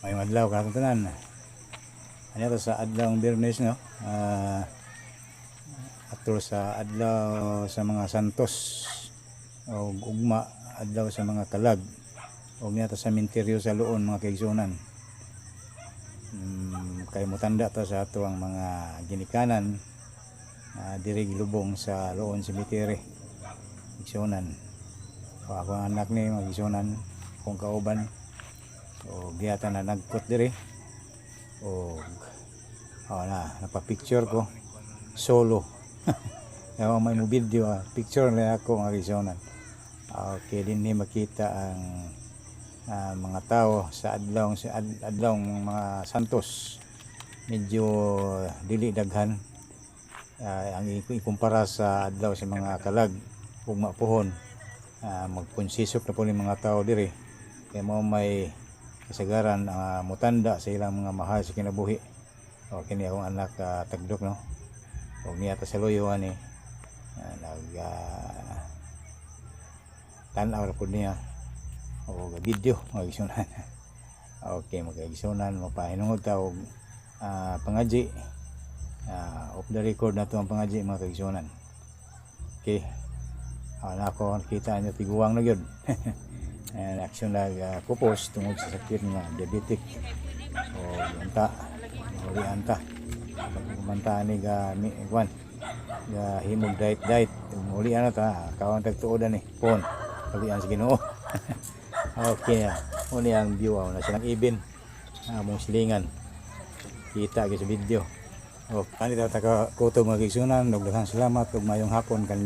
Mayong adlaw katong tanan. Ano to sa adlaw ng Biyernes no? Ato sa adlaw sa mga santos o ugma adlaw sa mga kalag o niya sa sementeryo sa Luon mga kaigsunan. Kay mutanda ta sa ato ang mga ginikanan diri gilubong sa Luon Cemetery igsunan. O ako ang anak ni mga igsunan kung kauban o giyata na nagkot diri o napapicture ko solo. Ewan may mo video picture na ako mga igsunan. Okay, din ni makita ang mga tao sa adlaw mga santos medyo dili daghan ang ikumpara sa adlaw sa mga kalag ug mapuhon. Magpunsisok na po ni mga tao diri kaya mo may kasagaran mutanda sa ilang mga mahal sa kinabuhi. O kini akong anak tagdok no og niya ta sa loyo ani tanaw ra pud niya o video mga igsunan. Okay mga igsunan mapahinungod ta og pangaji off the record na to ang pangaji mga igsunan. Okay na ako kita nyo tiguang na gyud. Action na pupos tungod sa sakit nga diabetic o anta anta pagkumanta ni ga kwan ga himog diet muli ana ta kawang tagtuodan ni pon palian sa Ginoo. Okay muli ang view na silang ibin among silingan kita gyud sa video o kanita ta ka kutob mga igsunan ug daghang salamat ug mayong hapon kanyo.